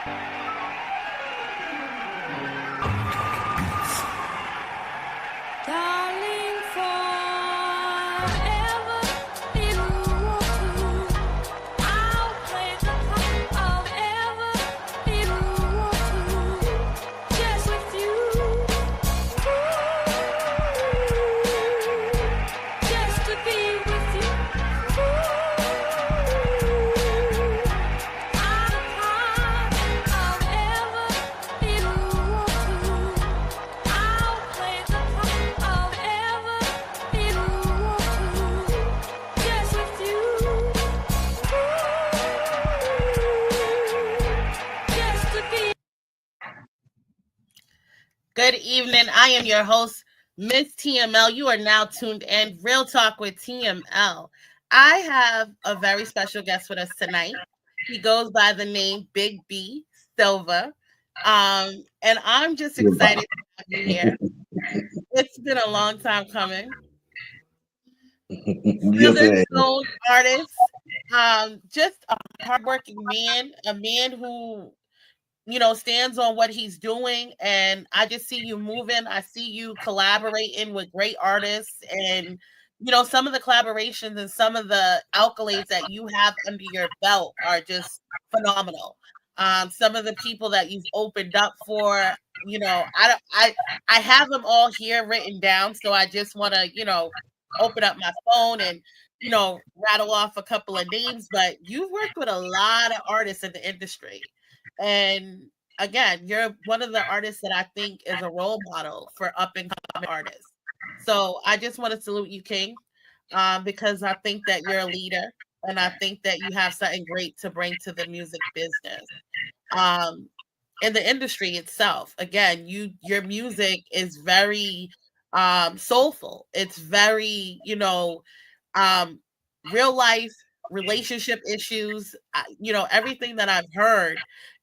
Darling, forever if you want to. I'll play the part of ever if you want to. Just with you. Just to be with you. I'm a part of ever if you want to. I'll play the part of ever if you want to. Just with you. Just to be. Good evening. I am your host, Miss TML. You are now tuned in. Real Talk with TML. I have a very special guest with us tonight. He goes by the name Big B Silva. And I'm just excited to have you here. It's been a long time coming. Yes, Southern sir. Soul artist, just a hardworking man, a man who stands on what he's doing. And I just see you moving. I see you collaborating with great artists and, some of the collaborations and some of the accolades that you have under your belt are just phenomenal. Some of the people that you've opened up for, I have them all here written down. So I just want to, open up my phone and, rattle off a couple of names, but you've worked with a lot of artists in the industry. And again, you're one of the artists that I think is a role model for up and coming artists. So I just want to salute you, King, because I think that you're a leader, and I think that you have something great to bring to the music business, in the industry itself. Again, your music is very soulful. It's very real life relationship issues. Everything that I've heard,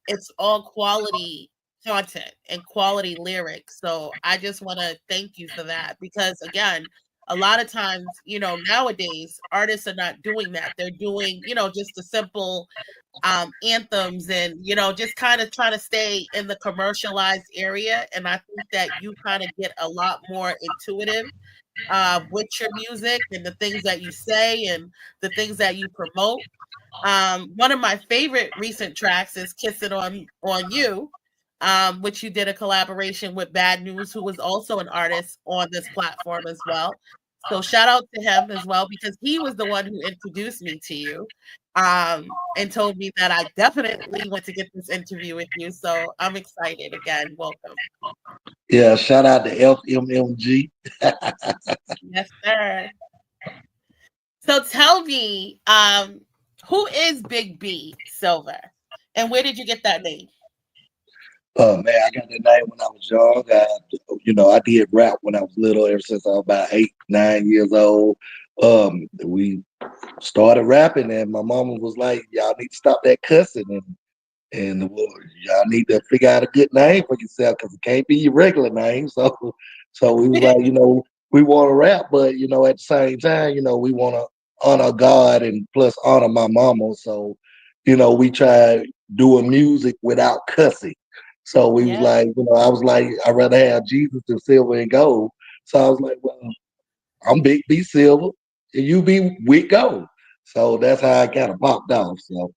it's all quality content and quality lyrics. So I just want to thank you for that, because again, a lot of times, nowadays artists are not doing that. They're doing, just the simple anthems and, just kind of trying to stay in the commercialized area. And I think that you kind of get a lot more intuitive with your music and the things that you say and the things that you promote. One of my favorite recent tracks is "Kiss It on You," which you did a collaboration with Bad News, who was also an artist on this platform as well. So shout out to him as well, because he was the one who introduced me to you, and told me that I definitely want to get this interview with you. So I'm excited. Again, welcome. Yeah, shout out to FMMG. Yes, sir. So tell me, who is Big B Silver, and where did you get that name? Man, I got that name when I was young. I did rap when I was little, ever since I was about 8, 9 years old. We started rapping, and my mama was like, "Y'all need to stop that cussing, and well, y'all need to figure out a good name for yourself, because it can't be your regular name." So we was like, we want to rap, but at the same time, we want to honor God and plus honor my mama. So, we tried doing music without cussing. So we was Yeah. like, I was like, I'd rather have Jesus than silver and gold. So I was like, well, I'm Big B Silver and you be with gold. So that's how I kind of popped off. So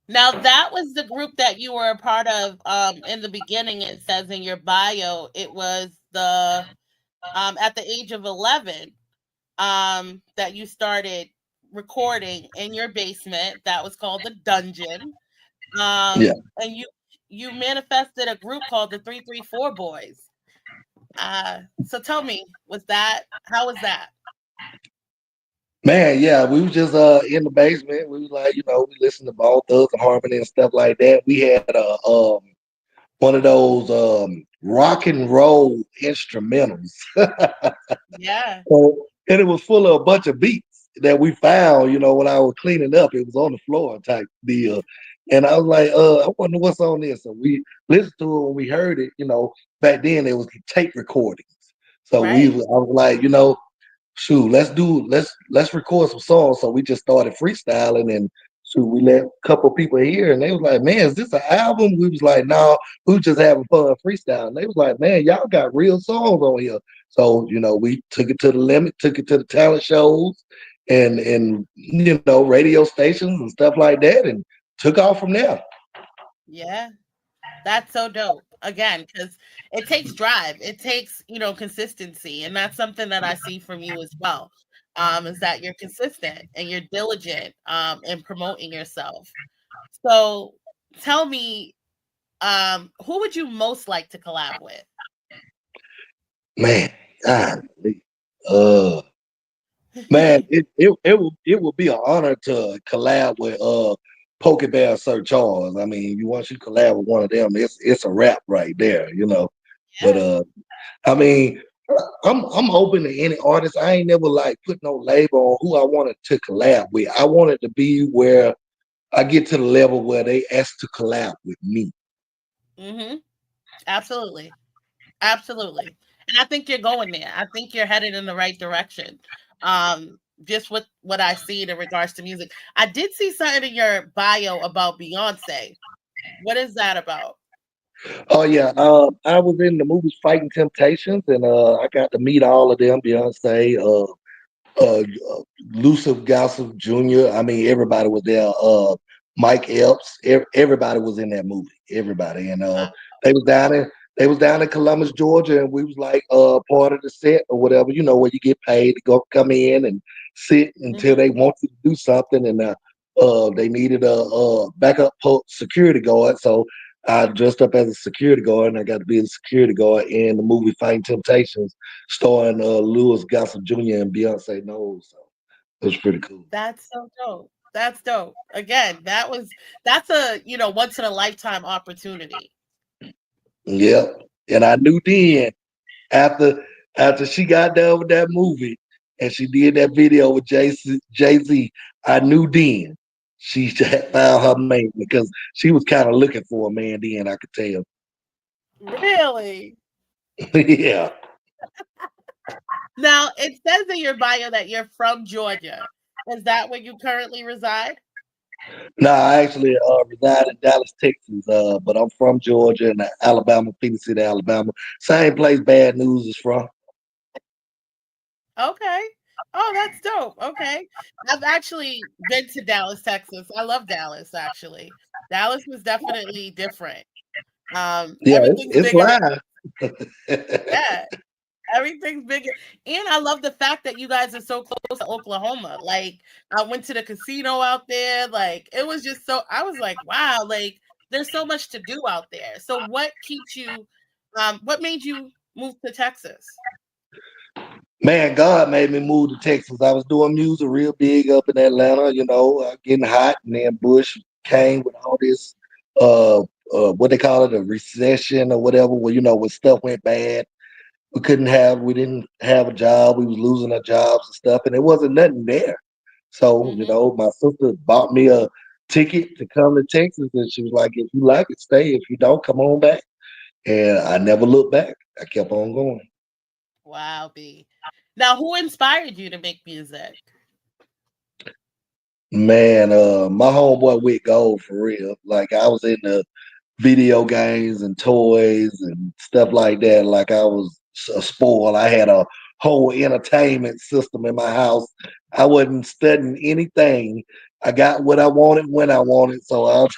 Now that was the group that you were a part of. In the beginning, it says in your bio, it was the at the age of 11 that you started recording in your basement. That was called the Dungeon. yeah. And you manifested a group called the 334 Boys. So tell me, how was that? Man, yeah, we was just in the basement. We was like, we listened to Bone Thugs and Harmony and stuff like that. We had one of those rock and roll instrumentals. Yeah. And it was full of a bunch of beats that we found, when I was cleaning up. It was on the floor type deal. And I was like, I wonder what's on this. So we listened to it when we heard it, back then it was tape recordings. So Right. I was like, shoot, let's record some songs. So we just started freestyling, and shoot, we let a couple people hear, and they was like, "Man, is this an album?" We was like, "No, we was just having fun freestyle." And they was like, "Man, y'all got real songs on here." So we took it to the limit, took it to the talent shows, and radio stations and stuff like that, and took off from there. Yeah. That's so dope. Again, because it takes drive. It takes, consistency. And that's something that I see from you as well. Is that you're consistent and you're diligent in promoting yourself. So tell me, who would you most like to collab with? Man, God, uh, man, it will be an honor to collab with Poke Bear Sir Charles. I mean, you once you collab with one of them, it's a wrap right there. But Yeah. I mean, I'm open to any artist. I ain't never like put no label on who I wanted to collab with. I wanted to be where I get to the level where they ask to collab with me. Mm-hmm. Absolutely. Absolutely. And I think you're going there. I think you're headed in the right direction. Just with what I see in regards to music. I did see something in your bio about Beyonce. What is that about? Oh yeah, I was in the movies Fighting Temptations, and I got to meet all of them. Beyonce, Luciff Gossip Jr. I mean, everybody was there. Mike Epps, everybody was in that movie. Everybody, and they was down in they was down in Columbus, Georgia, and we was like part of the set or whatever. Where you get paid to go come in and sit until Mhm. they want you to do something, and they needed a backup security guard, so I dressed up as a security guard, and I got to be a security guard in the movie Fighting Temptations, starring Lewis Gossett Jr. and Beyonce Knowles. So it was pretty cool. That's so dope. That's dope. Again, that's a, once in a lifetime opportunity. Yep. And I knew then after after she got done with that movie and she did that video with Jay Z, I knew then she had found her man because she was kind of looking for a man then. I could tell. Really? Yeah. Now, it says in your bio that you're from Georgia. Is that where you currently reside? No, I actually reside in Dallas, Texas, but I'm from Georgia and Alabama, Phoenix City, Alabama. Same place Bad News is from. Okay. Oh, that's dope. Okay. I've actually been to Dallas, Texas. I love Dallas, actually. Dallas was definitely different. Yeah, Everything's it's bigger. live. Yeah, everything's bigger. And I love the fact that you guys are so close to Oklahoma. Like, I went to the casino out there. Like, it was just so, I was like, wow, like, there's so much to do out there. So, what made you move to Texas? Man, God made me move to Texas. I was doing music real big up in Atlanta, getting hot, and then Bush came with all this, what they call it, a recession or whatever. Where when stuff went bad, we didn't have a job. We was losing our jobs and stuff, and there wasn't nothing there. So, Hmm. my sister bought me a ticket to come to Texas, and she was like, "If you like it, stay. If you don't, come on back." And I never looked back. I kept on going. Wow, B. Now, who inspired you to make music? Man, my homeboy Wick Gold for real. Like I was in the video games and toys and stuff like that. Like I was a spoil. I had a whole entertainment system in my house. I wasn't studying anything. I got what I wanted when I wanted. So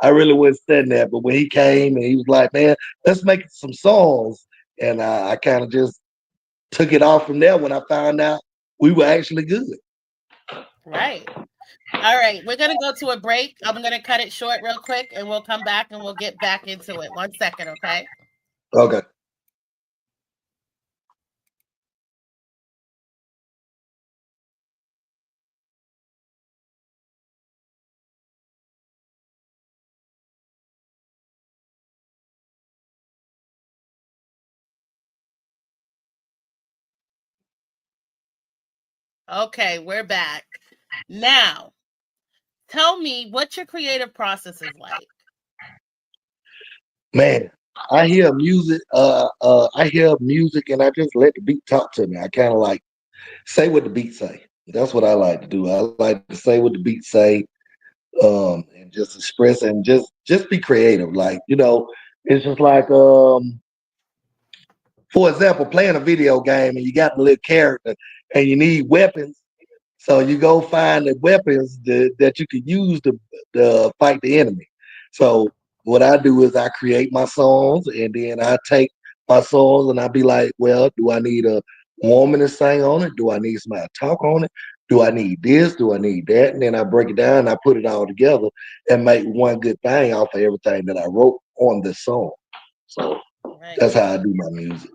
I really wasn't studying that. But when he came and he was like, "Man, let's make some songs," and I kind of just took it off from there when I found out we were actually good. Right. All right. We're going to go to a break. I'm going to cut it short real quick and we'll come back and we'll get back into it. 1 second, okay? Okay. Okay, we're back. Now, tell me what your creative process is like. Man, I hear music and I just let the beat talk to me. I kind of like say what the beat say. That's what I like to do. I like to say what the beat say, and just express and just be creative. Like, it's just like for example, playing a video game and you got the little character and you need weapons. So you go find the weapons that you can use to fight the enemy. So what I do is I create my songs and then I take my songs and I be like, well, do I need a woman to sing on it? Do I need somebody to talk on it? Do I need this? Do I need that? And then I break it down and I put it all together and make one good thing off of everything that I wrote on this song. So Right. that's how I do my music.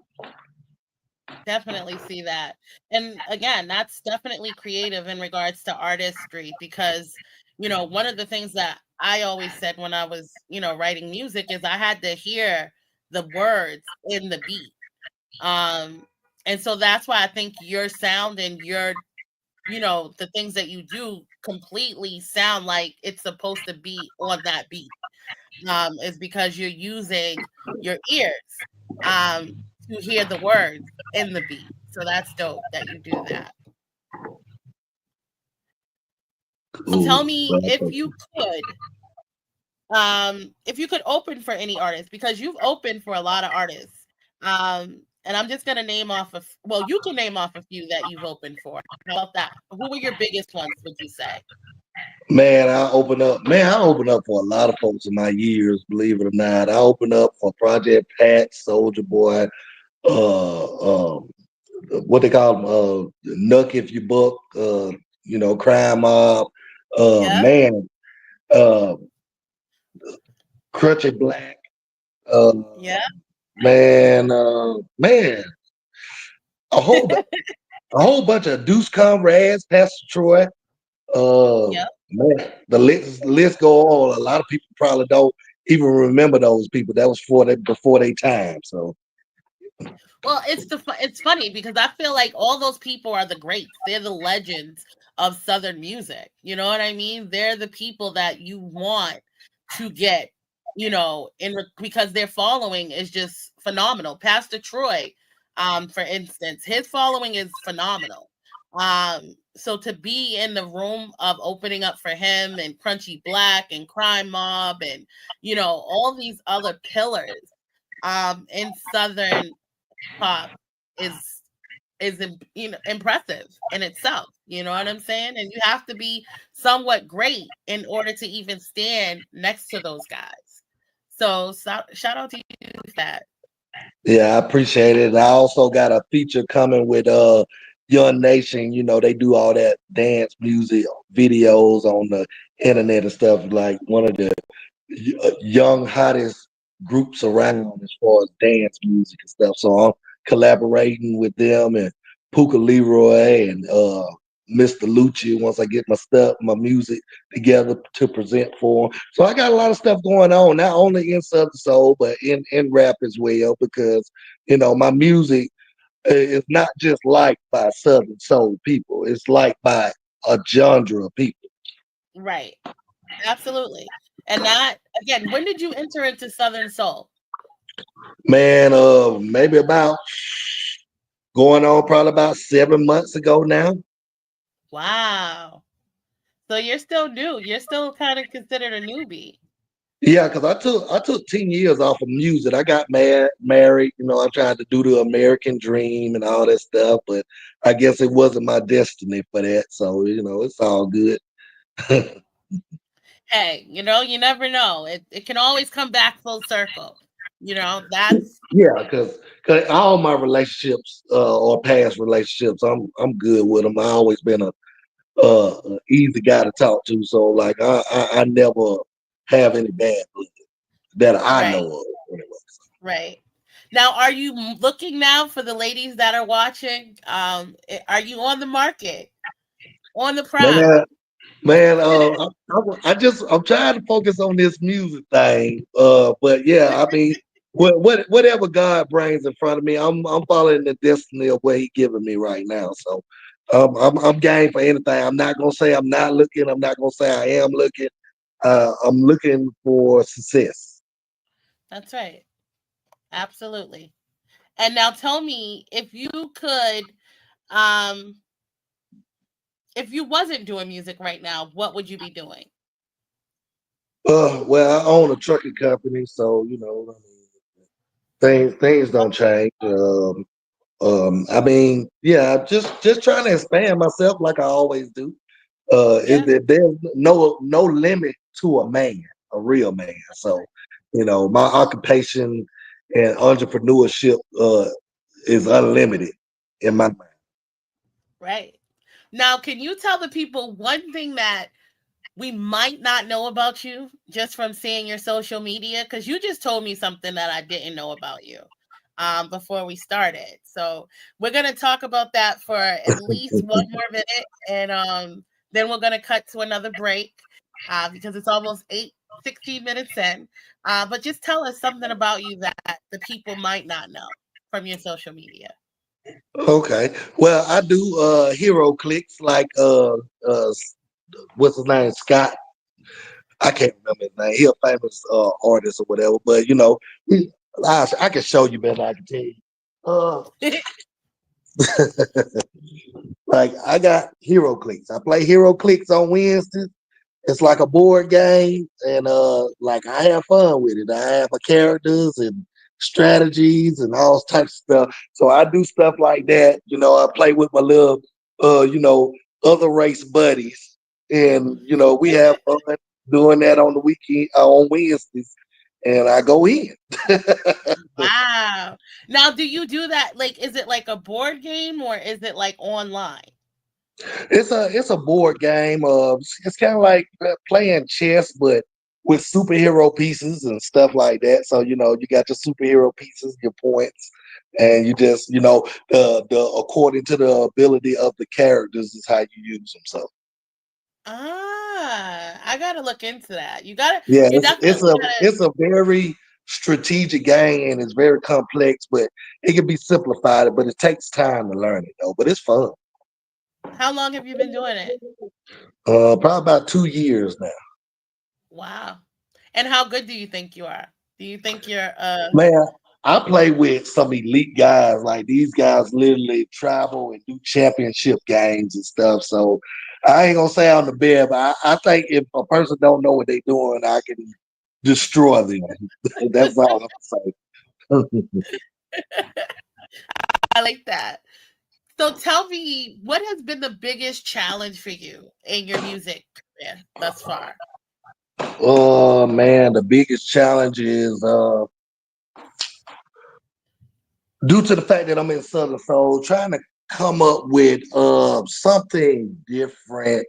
Definitely see that. And again, that's definitely creative in regards to artistry because, one of the things that I always said when I was, writing music is I had to hear the words in the beat. Um, and so that's why I think your sound and the things that you do completely sound like it's supposed to be on that beat. Is because you're using your ears um, to hear the words in the beat. So that's dope that you do that. So tell Cool. me if you could open for any artist because you've opened for a lot of artists. And I'm just gonna name off well, you can name off a few that you've opened for. How about that? Who were your biggest ones, would you say? I open up for a lot of folks in my years, believe it or not. I open up for Project Pat, Soldier Boy, uh, what they call them, Nuck If You Book, Crime Mob, Yeah, man, uh, Crutchy Black, uh, yeah, man, a whole a whole bunch of Deuce Comrades, Pastor Troy. yeah. Man, the list go on. A lot of people probably don't even remember those people. That was before they time. So Well, it's funny because I feel like all those people are the greats. They're the legends of Southern music. You know what I mean? They're the people that you want to get, because their following is just phenomenal. Pastor Troy, for instance, his following is phenomenal. So to be in the room of opening up for him and Crunchy Black and Crime Mob and all these other pillars in Southern pop is impressive in itself. You know what I'm saying? And you have to be somewhat great in order to even stand next to those guys. So shout out to you for that. yeah, I appreciate it. I also got a feature coming with Young Nation. They do all that dance music videos on the internet and stuff. Like one of the young hottest groups around as far as dance music and stuff. So I'm collaborating with them and Puka Leroy and Mr. Lucci once I get my music together to present for 'em. So I got a lot of stuff going on, not only in Southern Soul, but in rap as well, because my music is not just liked by Southern Soul people. It's liked by a genre of people. Right. Absolutely. And that again, when did you enter into Southern Soul? Man, maybe about going on probably about 7 months ago now. Wow. So you're still new. You're still kind of considered a newbie. Yeah, because I took 10 years off of music. I got married, I tried to do the American dream and all that stuff, but I guess it wasn't my destiny for that. So, it's all good. Hey, you never know. It can always come back full circle. That's Yeah, because all my relationships or past relationships, I'm good with them. I always been a easy guy to talk to. So like I never have any bad blood that I know right. of. Anyway. Right. Now, are you looking now for the ladies that are watching? Are you on the market, on the Man, prowl? man, I'm trying to focus on this music thing. But yeah, I mean, whatever God brings in front of me, I'm following the destiny of what He giving me right now. So, I'm game for anything. I'm not gonna say I'm not looking. I'm not gonna say I am looking. I'm looking for success. That's right. Absolutely. And now tell me um, if you wasn't doing music right now, what would you be doing? Well, I own a trucking company, so I mean, things don't change. I mean, yeah, just trying to expand myself like I always do. Yeah. There's no limit to a man, a real man. So, my occupation and entrepreneurship is unlimited in my mind. Right. Now, can you tell the people one thing that we might not know about you just from seeing your social media? Because you just told me something that I didn't know about you before we started. So we're gonna talk about that for at least one more minute, and then we're gonna cut to another break because it's almost 16 minutes in. But just tell us something about you that the people might not know from your social media. Okay. Well, I do hero clicks like what's his name? Scott. I can't remember his name. He a famous artist or whatever. But I can show you better. I can tell you. Uh, like I got hero clicks. I play hero clicks on Wednesdays. It's like a board game, and like I have fun with it. I have my characters and strategies and all types of stuff. So I do stuff like that. I play with my little, other race buddies, and we have fun doing that on the weekend on Wednesdays, and I go in. Wow. Now, do you do that? Like, is it like a board game or is it like online? It's a board game. It's kind of like playing chess, but with superhero pieces and stuff like that. So you got your superhero pieces, your points, and you just the according to the ability of the characters is how you use them. So I gotta look into that. yeah, You it's definitely a gotta. it's a very strategic game and it's very complex, but it can be simplified. But it takes time to learn it though. But it's fun. How long have you been doing it? Probably about 2 years now. Wow. And how good do you think you are? Do you think you're Man, I play with some elite guys. Like these guys literally travel and do championship games and stuff. So I ain't gonna say I'm the best, but I think if a person don't know what they're doing, I can destroy them. That's all I'm saying. I like that. So tell me, what has been the biggest challenge for you in your music career thus far? Oh man, the biggest challenge is due to the fact that I'm in Southern Soul, trying to come up with something different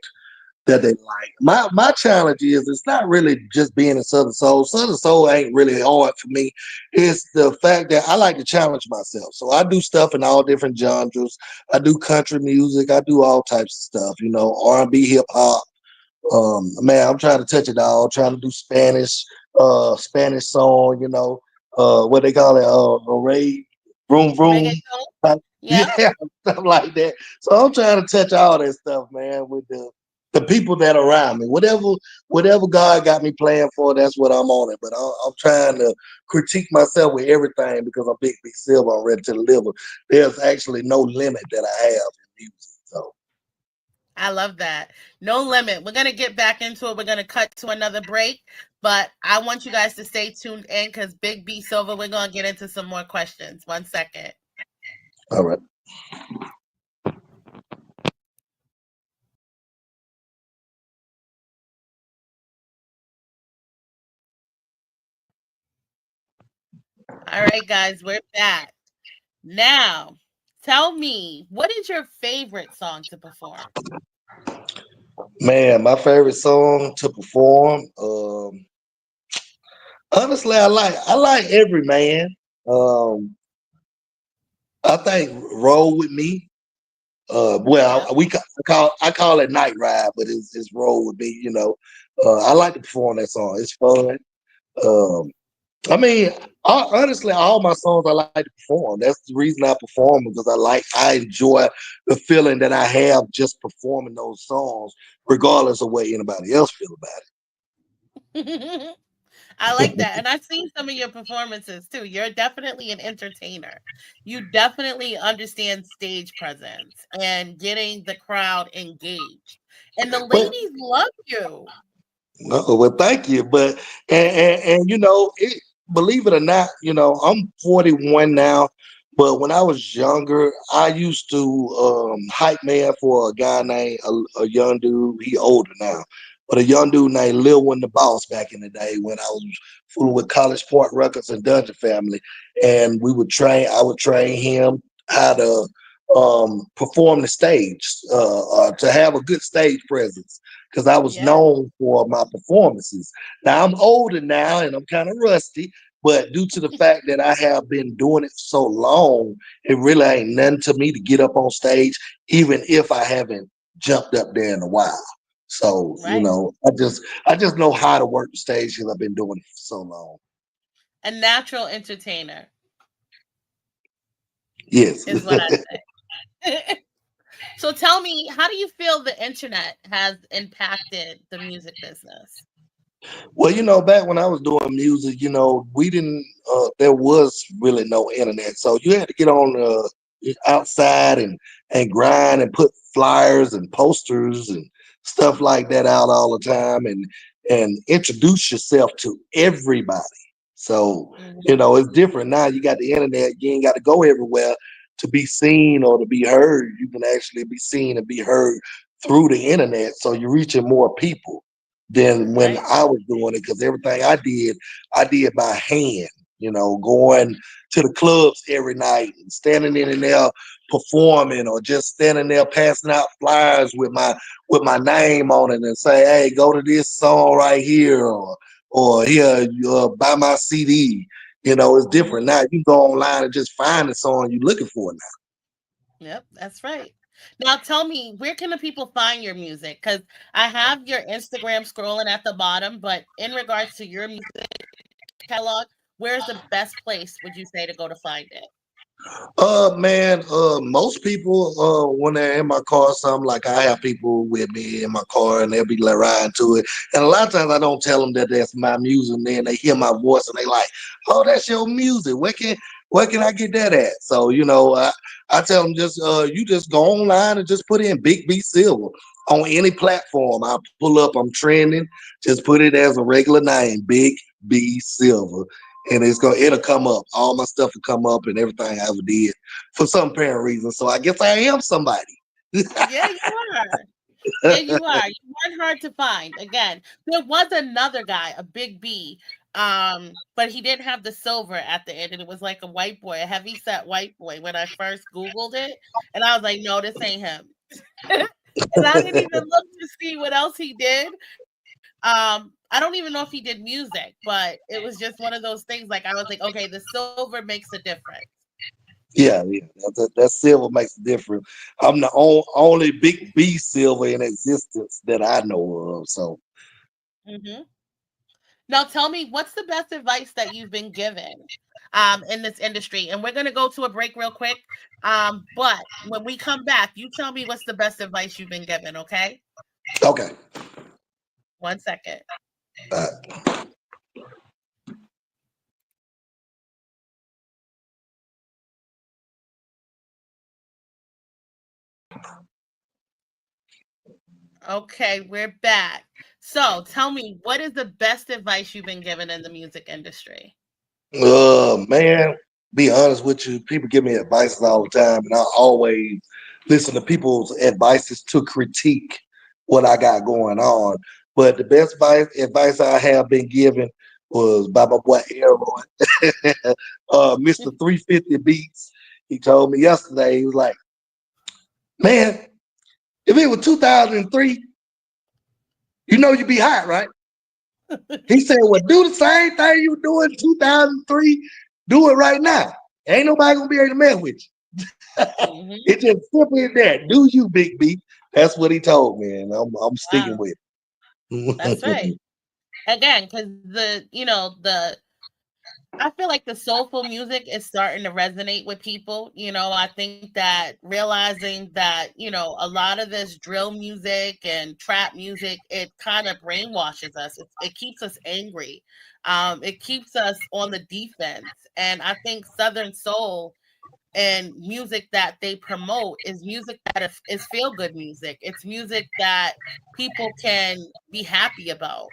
that they like. My challenge is it's not really just being in Southern Soul. Southern Soul ain't really hard for me. It's the fact that I like to challenge myself. So I do stuff in all different genres. I do country music. I do all types of stuff. R&B, hip hop. Man, I'm trying to touch it all. Trying to do Spanish song. What they call it, Ray, vroom vroom. Reggaeton? Like, Yeah. yeah, stuff like that. So I'm trying to touch all that stuff, man, with the people that are around me. Whatever God got me playing for, that's what I'm on it. But I'm trying to critique myself with everything because I'm big silver. I'm ready to deliver. There's actually no limit that I have in music. So I love that. No limit. We're going to get back into it. We're going to cut to another break, but I want you guys to stay tuned in because Big B Silver, we're going to get into some more questions. 1 second. all right. All right, guys, we're back. Now, tell me, what is your favorite song to perform? Man, my favorite song to perform. Honestly, I like every man. Um, I think "Roll with Me." Yep. I call it "Night Ride," but it's "Roll with Me." I like to perform that song. It's fun. Um, I mean, honestly, all my songs I like to perform. That's the reason I perform because I enjoy the feeling that I have just performing those songs, regardless of what anybody else feel about I like it. that. And I've seen some of your performances too. You're definitely an entertainer. You definitely understand stage presence and getting the crowd engaged. And the but ladies love you. No, well, thank you. But and believe it or not, I'm 41 now. But when I was younger, I used to hype man for a guy named a young dude. He older now, but a young dude named Lil Win the Boss back in the day when I was fooling with College Park Records and Dungeon Family, and we would train. I would train him how to perform the stage, to have a good stage presence because I was Yeah, known for my performances. Now I'm older now and I'm kind of rusty, but due to the fact that I have been doing it so long, it really ain't nothing to me to get up on stage, even if I haven't jumped up there in a while. So, right. I just know how to work the stage because I've been doing it for so long. A natural entertainer Yes. is what I say. So tell me, how do you feel the internet has impacted the music business? Well, back when I was doing music, we didn't. There was really no internet, so you had to get on outside and grind and put flyers and posters and stuff like that out all the time, and introduce yourself to everybody. So Mhm. it's different now. You got the internet. You ain't got to go everywhere to be seen or to be heard. You can actually be seen and be heard through the internet. So you're reaching more people than when Right. I was doing it because everything I did by hand. Going to the clubs every night and standing in there performing, or just standing there passing out flyers with my name on it and say, "Hey, go to this song right here," or here, buy my CD. It's different Mhm. now. You can go online and just find the song you're looking for now. Yep, that's right. Now tell me, where can the people find your music? Because I have your Instagram scrolling at the bottom, but in regards to your music catalog, where's the best place would you say to go to find it? Man, most people, when they're in my car, something like I have people with me in my car and they'll be like riding to it. And a lot of times I don't tell them that that's my music. And then they hear my voice and they like, "Oh, that's your music. Where can I get that at?" So, I tell them just, you just go online and just put in Big B Silver on any platform. I pull up, I'm trending. Just put it as a regular name, Big B Silver, and it'll come up. All my stuff will come up and everything I ever did for some apparent reason. So I guess I am somebody. Yeah, you are. Yeah, you are. You weren't hard to find. Again, there was another guy, a big B, but he didn't have the silver at the end, and it was like a white boy, a heavy set white boy. When I first Googled it, and I was like, no, this ain't him. And I didn't even look to see what else he did. I don't even know if he did music, but it was just one of those things. Like I was like, okay, the silver makes a difference. Yeah. That silver makes a difference. I'm the only big B silver in existence that I know of. So Hmm. Now tell me, what's the best advice that you've been given in this industry? And we're going to go to a break real quick. But when we come back, you tell me what's the best advice you've been given, okay? okay. 1 second. Uh, Okay, we're back. So tell me, what is the best advice you've been given in the music industry? man, be honest with you, people give me advice all the time, and I always listen to people's advices to critique what I got going on. But the best advice I have been given was by my boy Arrow, Mr. 350 Beats. He told me yesterday, he was like, "Man, if it was 2003, you'd be hot, right?" He said, "Well, do the same thing you were doing in 2003. Do it right now. Ain't nobody gonna be able to mess with you." Hmm. It's just simply as that. Do you, Big B? That's what he told me, and I'm sticking Wow, with that's right. it. Again, because the I feel like the soulful music is starting to resonate with people. I think that realizing that, a lot of this drill music and trap music, it kind of brainwashes us. It keeps us angry. It keeps us on the defense. And I think Southern soul and music that they promote is music that is feel good music. It's music that people can be happy about.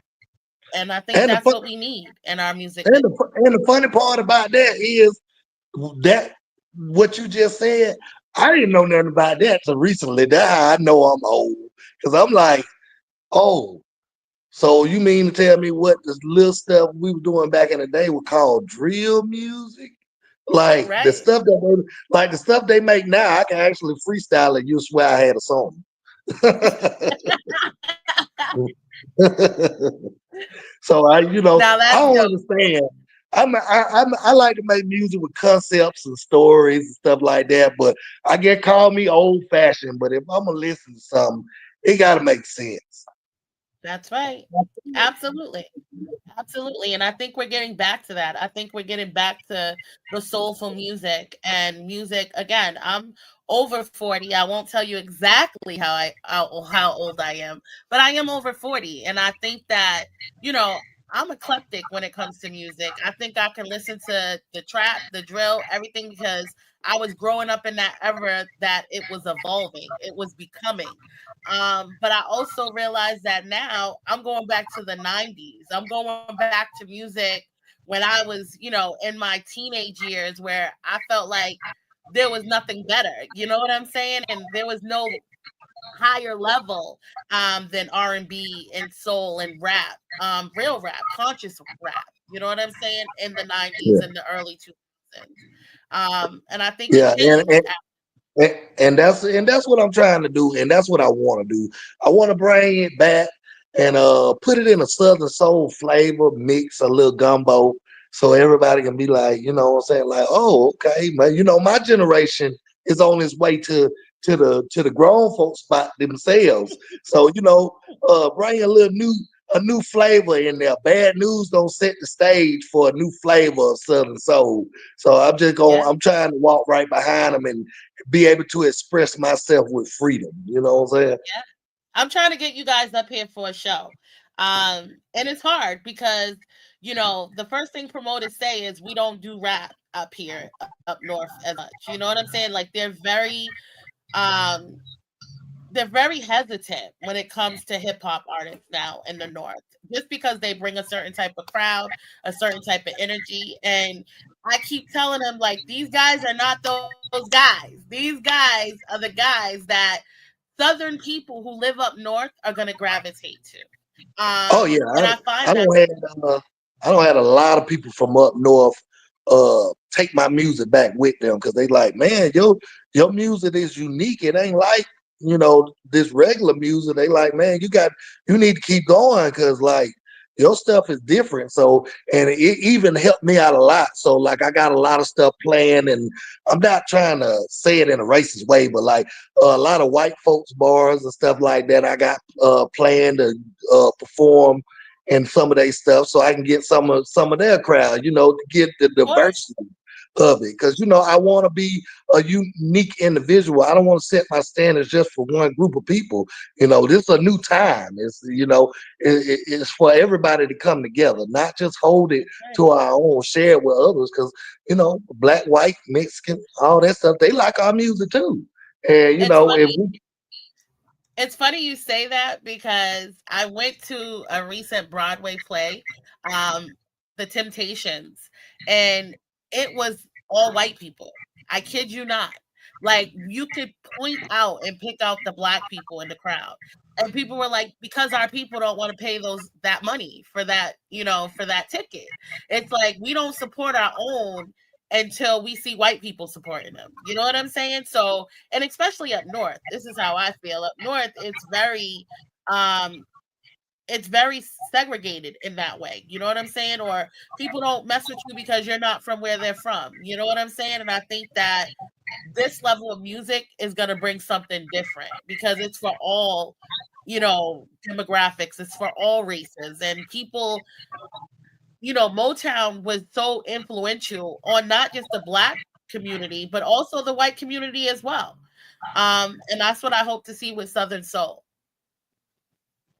And I think And the that's fun, what we need in our music. and the funny part about that is that what you just said, I didn't know nothing about that till recently. That's how I know I'm old. Because I'm like, oh, so you mean to tell me what this little stuff we were doing back in the day was called drill music? Like the Right. stuff that like the stuff they make now, I can actually freestyle it. You swear I had a song. So Now I that's don't dope. understand. I like to make music with concepts and stories and stuff like that, but I get call me old fashioned. But if I'm gonna listen to something, it gotta make sense. That's right. Absolutely. Absolutely. And I think we're getting back to that. I think we're getting back to the soulful music and music again. I'm over 40. I won't tell you exactly how old I am, but I am over 40 and I think that, you know, I'm eclectic when it comes to music. I think I can listen to the trap, the drill, everything because I was growing up in that era that it was evolving, it was becoming. But I also realized that now I'm going back to the 90s. I'm going back to music when I was, in my teenage years where I felt like there was nothing better. You know what I'm saying? And there was no higher level than R&B and soul and rap, real rap, conscious rap. You know what I'm saying? In the 90s Yeah, and the early 2000s. And I think it yeah, changed. and that's what I'm trying to do, and that's what I want to do. I want to bring it back and put it in a Southern soul flavor, mix a little gumbo, so everybody can be like, what I'm saying, like, oh, okay, man, my generation is on its way to the grown folk spot themselves. So bring a new flavor in there. Bad news don't set the stage for a new flavor of Southern soul. So Yeah. I'm trying to walk right behind them and be able to express myself with freedom. You know what I'm saying? Yeah. I'm trying to get you guys up here for a show. And it's hard because, the first thing promoters say is we don't do rap up here up north as much. You know what I'm saying? Like um they're very hesitant when it comes to hip hop artists now in the north. Just because they bring a certain type of crowd, a certain type of energy. And I keep telling them like these guys are not those guys. These guys are the guys that Southern people who live up north are going to gravitate to. Oh yeah, And I find I that don't have uh, I don't have a lot of people from up north take my music back with them because they like, man, your music is unique. It ain't like this regular music. They like, man, you need to keep going because like your stuff is different. So and it even helped me out a lot. So like I got a lot of stuff playing, and I'm not trying to say it in a racist way, but like a lot of white folks bars and stuff like that. I got playing to perform and some of their stuff, so I can get some of their crowd, to get the of course diversity of it. Because I want to be a unique individual. I don't want to set my standards just for one group of people. This is a new time. It's for everybody to come together, not just hold it right. to our own, share it with others. Because black, white, Mexican, all that stuff, they like our music too. And It's if funny. we, It's funny you say that because I went to a recent Broadway play, The Temptations, and it was all white people. I kid you not. Like you could point out and pick out the black people in the crowd. And people were like, because our people don't want to pay that money for that ticket. It's like we don't support our own until we see white people supporting them. You know what I'm saying? So and especially up north, this is how I feel. Up north, um it's very segregated in that way. You know what I'm saying? Or people don't mess with you because you're not from where they're from. You know what I'm saying? And I think that this level of music is going to bring something different because it's for all, demographics, it's for all races and people. Motown was so influential on not just the black community, but also the white community as well. And that's what I hope to see with Southern Soul.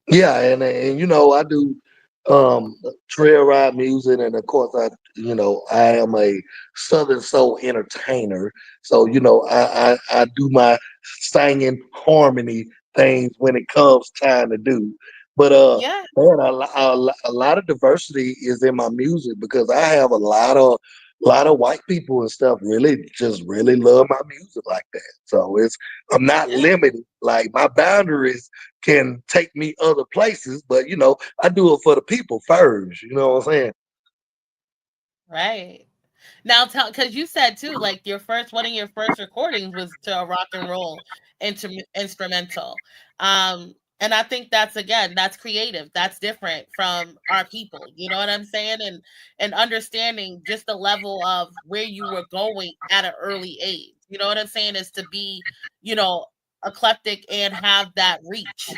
yeah, and I do trail ride music, and of course I am a Southern soul entertainer. So I do my singing harmony things when it comes time to do. But Yeah. man, a lot of diversity is in my music because I have a lot of white people and stuff really just really love my music like that. So I'm not Yeah. limited. Like my boundaries can take me other places, but I do it for the people first. You know what I'm saying? Right. Now tell, because you said too, like your first one of your first recordings was to a rock and roll instrumental. And I think that's, again, that's creative. That's different from our people. You know what I'm saying? And understanding just the level of where you were going at an early age. You know what I'm saying? Is to be, you know, eclectic and have that reach.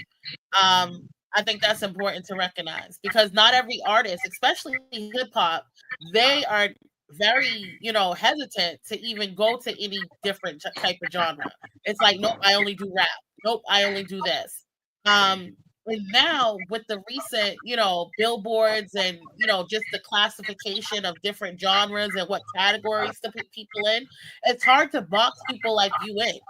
I think that's important to recognize because not every artist, especially hip hop, they are very, hesitant to even go to any different type of genre. It's like, nope, I only do rap. Nope, I only do this. And now with the recent, billboards and just the classification of different genres and what categories to put people in, it's hard to box people like you in.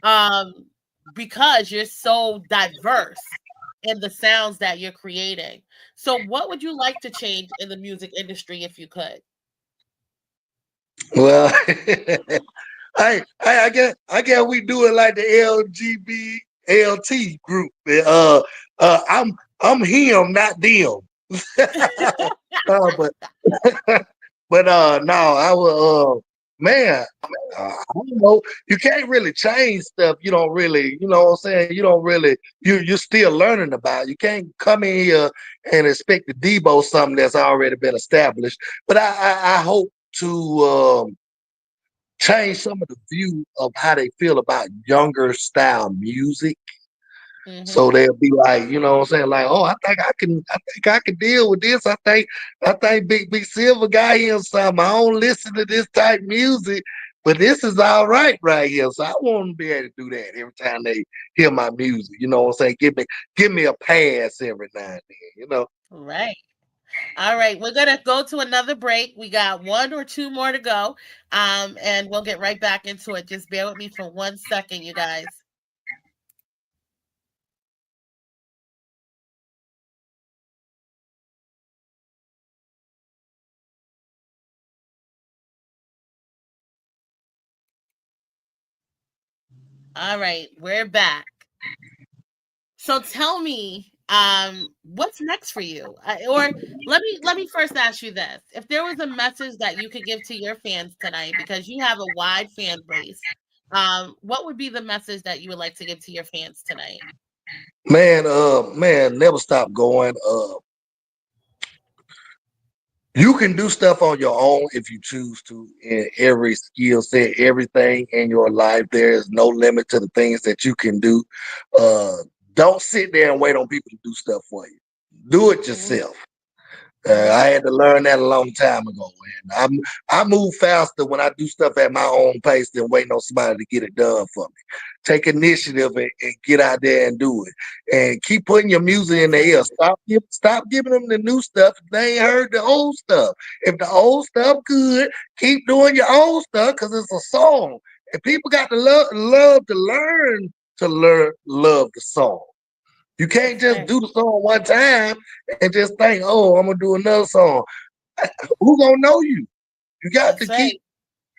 Um, because you're so diverse in the sounds that you're creating. So what would you like to change in the music industry if you could? Well, I guess we do it like the LGBLT group. I'm him, not them. But no, I will. Man, I don't know. You can't really change stuff. You don't really, you know what I'm saying. You don't really. You're still learning about it. You can't come in here and expect to debo something that's already been established. But I hope to change some of the view of how they feel about younger style music. So Mhm. they'll be like, you know what I'm saying? Like, oh, I think I can deal with this. I think Big Silver got here something. I don't listen to this type of music, but this is all right here. So I want to be able to do that every time they hear my music. You know what I'm saying? Give me a pass every now and then. Right. All right, we're gonna go to another break. We got one or two more to go, and we'll get right back into it. Just bear with me for 1 second, you guys. All right, we're back. So tell me, what's next for you? Or let me first ask you this: if there was a message that you could give to your fans tonight, because you have a wide fan base, what would be the message that you would like to give to your fans tonight? Man, never stop going. You can do stuff on your own if you choose to. In every skill set, everything in your life, there is no limit to the things that you can do. Uh, don't sit there and wait on people to do stuff for you. Do it Mhm, yourself. I mhm. had to learn that a long time ago, and I move faster when I do stuff at my own pace than waiting on somebody to get it done for me. Take initiative and get out there and do it, and keep putting your music in That's the right. air. Stop giving them the new stuff if they ain't heard the old stuff. If the old stuff good, keep doing your old stuff because it's a song, and people got to love to learn love the song. You can't That's just right. do the song one time and just think, oh, I'm gonna do another song. Who gonna know you? You got to That's keep right.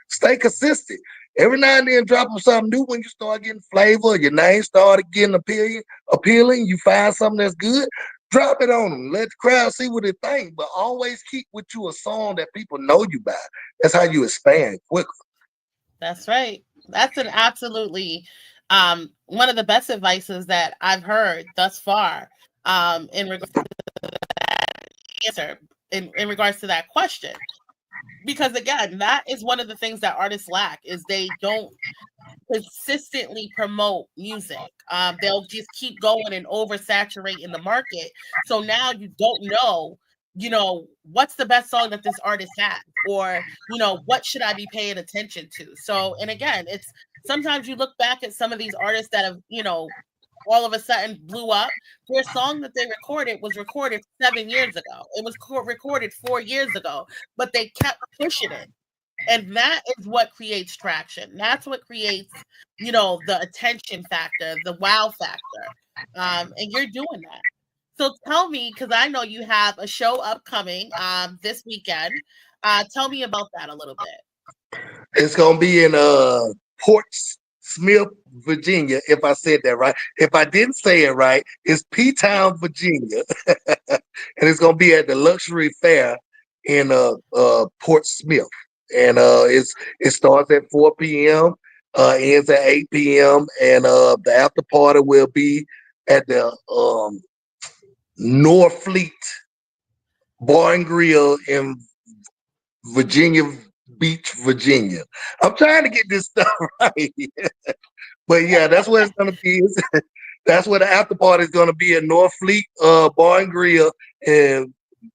stay consistent. Every now and then drop them something new when you start getting flavor, your name started getting appealing, you find something that's good, drop it on them. Let the crowd see what they think. But always keep with you a song that people know you by. That's how you expand quickly. That's right. That's an absolutely one of the best advices that I've heard thus far, in regards to answer in regards to that question. Because again, that is one of the things that artists lack is they don't consistently promote music. They'll just keep going and oversaturate in the market. So now you don't know, what's the best song that this artist has, or what should I be paying attention to. So, and again, it's sometimes you look back at some of these artists that have, all of a sudden blew up. Their song that they recorded was recorded 7 years ago. It was recorded 4 years ago, but they kept pushing it, and that is what creates traction. That's what creates, the attention factor, the wow factor. And you're doing that. So tell me, because I know you have a show upcoming this weekend. Tell me about that a little bit. It's gonna be in Port Smith, Virginia, if I said that right. If I didn't say it right, it's P Town, Virginia. And it's gonna be at the Luxury Fair in Port Smith. And it starts at 4 p.m., ends at 8 p.m. And the after party will be at the Norfleet Bar and Grill in Virginia Beach, Virginia. I'm trying to get this stuff right. But yeah, that's where it's gonna be. That's where the after party is gonna be at North Fleet Bar and Grill in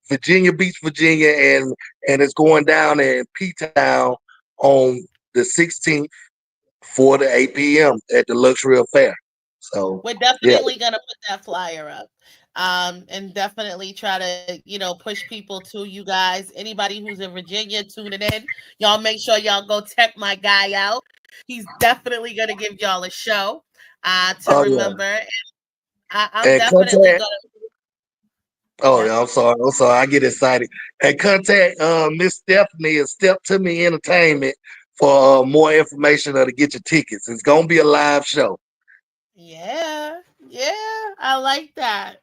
Virginia Beach, Virginia, and it's going down in P Town on the 16th, 4 to 8 p.m. at the Luxury Affair. So We're yeah. definitely gonna put that flyer up. And definitely try to, push people to you guys. Anybody who's in Virginia tuning in, y'all make sure y'all go check my guy out. He's definitely gonna give y'all a show to Oh yeah. remember. I'm And definitely contact. gonna. Oh Yeah. yeah, I'm sorry. I'm sorry. I get excited. And contact Miss Stephanie at Step to Me Entertainment for more information or to get your tickets. It's gonna be a live show. Yeah, yeah, I like that.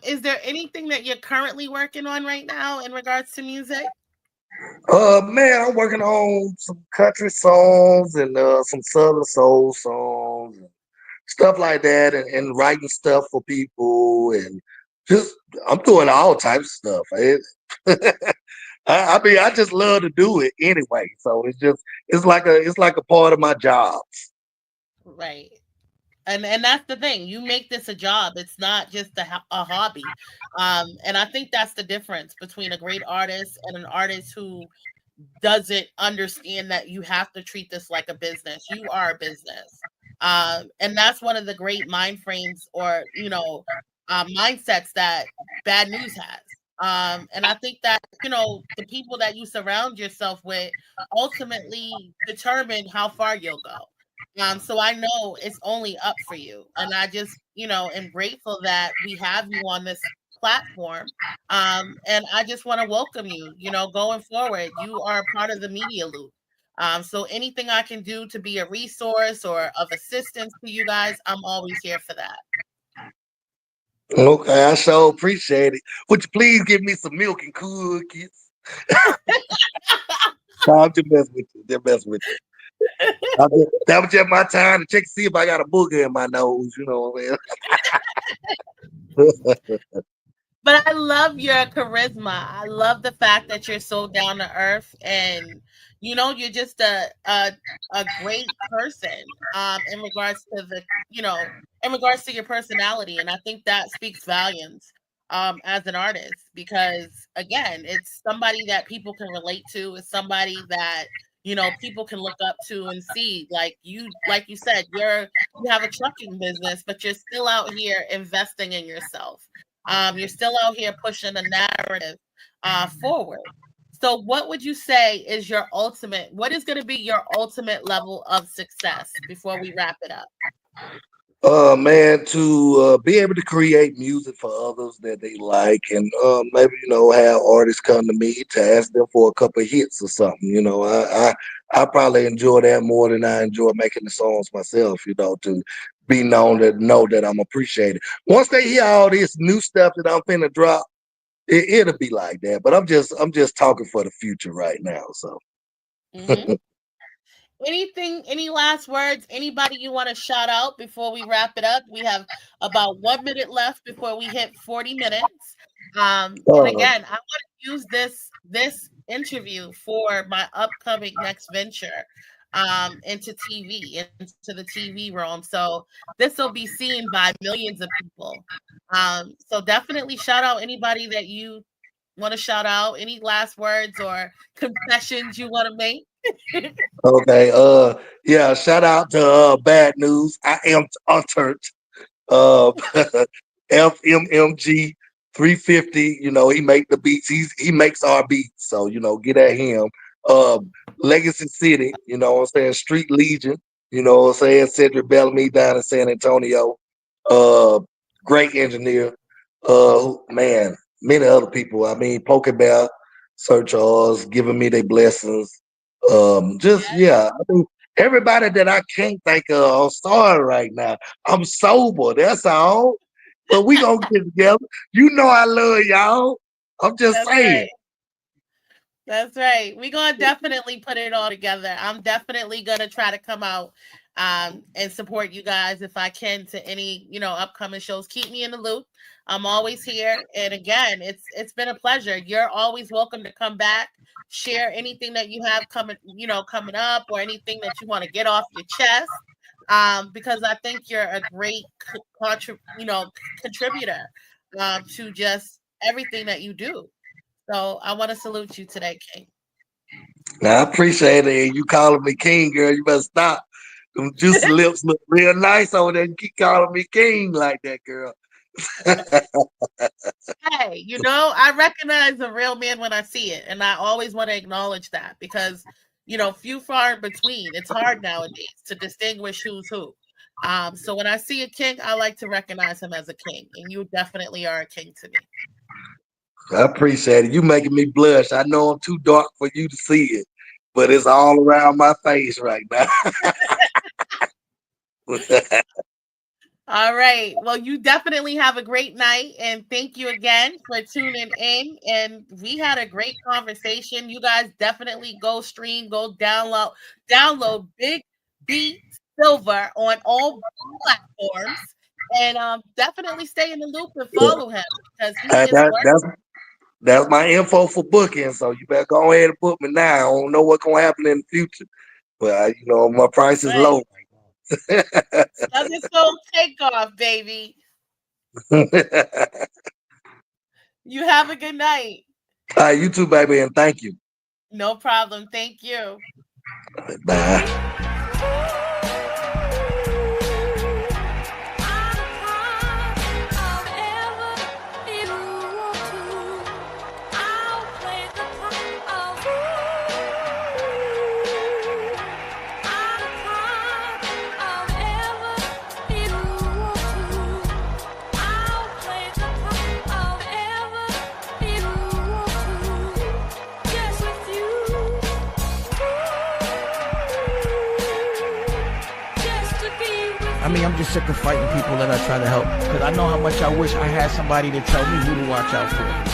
Is there anything that you're currently working on right now in regards to music? Man, I'm working on some country songs and some southern soul songs and stuff like that, and writing stuff for people, and just I'm doing all types of stuff. I mean, I just love to do it anyway. So it's like a part of my job. Right. And that's the thing. You make this a job. It's not just a hobby. And I think that's the difference between a great artist and an artist who doesn't understand that you have to treat this like a business. You are a business. And that's one of the great mind frames or, mindsets that bad news has. And I think that, the people that you surround yourself with ultimately determine how far you'll go. So I know it's only up for you. And I just, am grateful that we have you on this platform. And I just want to welcome you, going forward. You are a part of the media loop. So anything I can do to be a resource or of assistance to you guys, I'm always here for that. Okay, I sure appreciate it. Would you please give me some milk and cookies? No, I'm just messing with you. Just messing with you. That was just my time to check to see if I got a booger in my nose. You know what I'm saying? But I love your charisma. I love the fact that you're so down to earth and you're just a great person in regards to in regards to your personality, and I think that speaks volumes as an artist because again, it's somebody that people can relate to, it's somebody that people can look up to and see like you said, you have a trucking business, but you're still out here investing in yourself. You're still out here pushing the narrative forward. So, what would you say is your ultimate? What is going to be your ultimate level of success before we wrap it up? Man, to be able to create music for others that they like, and maybe have artists come to me to ask them for a couple of hits or something. I probably enjoy that more than I enjoy making the songs myself. To be known to know that I'm appreciated. Once they hear all this new stuff that I'm finna drop, it'll be like that. But I'm just talking for the future right now. So. Hmm. Anything, any last words? Anybody you want to shout out before we wrap it up? We have about 1 minute left before we hit 40 minutes. And uh, again, I want to use this interview for my upcoming next venture into TV, into the TV realm. So this will be seen by millions of people. So definitely shout out anybody that you want to shout out. Any last words or confessions you want to make? okay. Yeah. Shout out to Bad News. I am unturned. Uh, FMMG 350. He make the beats. He makes our beats. So get at him. Legacy City. You know what I'm saying. Street Legion. You know what I'm saying. Cedric Bellamy down in San Antonio. Uh, Great engineer. Man, many other people. I mean, Pokebell, Sir Charles, giving me their blessings. Just yeah, I think everybody that I can't think of. I'm sorry right now. I'm sober. That's all. But we gonna get together. You know I love y'all. I'm just That's saying. right. That's right. We're gonna definitely put it all together. I'm definitely gonna try to come out and support you guys if I can to any, upcoming shows. Keep me in the loop. I'm always here. And again, it's been a pleasure. You're always welcome to come back, share anything that you have coming up or anything that you want to get off your chest. Because I think you're a great contributor to just everything that you do. So I want to salute you today, King. Now I appreciate it. And you calling me king, girl. You better stop. Them juicy lips look real nice over there. You keep calling me king like that, girl. Hey, I recognize a real man when I see it, and I always want to acknowledge that because few far in between. It's hard nowadays to distinguish who's who. So when I see a king, I like to recognize him as a king, and you definitely are a king to me. I appreciate it. You making me blush. I know I'm too dark for you to see it, but it's all around my face right now. All right. Well, you definitely have a great night, and thank you again for tuning in. And we had a great conversation. You guys definitely go stream, go download Big B Silver on all platforms, and definitely stay in the loop and follow him because he Uh, is that, working. that's my info for booking. So you better go ahead and book me now. I don't know what's gonna happen in the future, but my price is Right. low. Southern Soul Takeoff, baby. All You have a good night. right, you too, baby, and thank you. No problem. Thank you. Bye. I mean, I'm just sick of fighting people that I try to help because I know how much I wish I had somebody to tell me who to watch out for.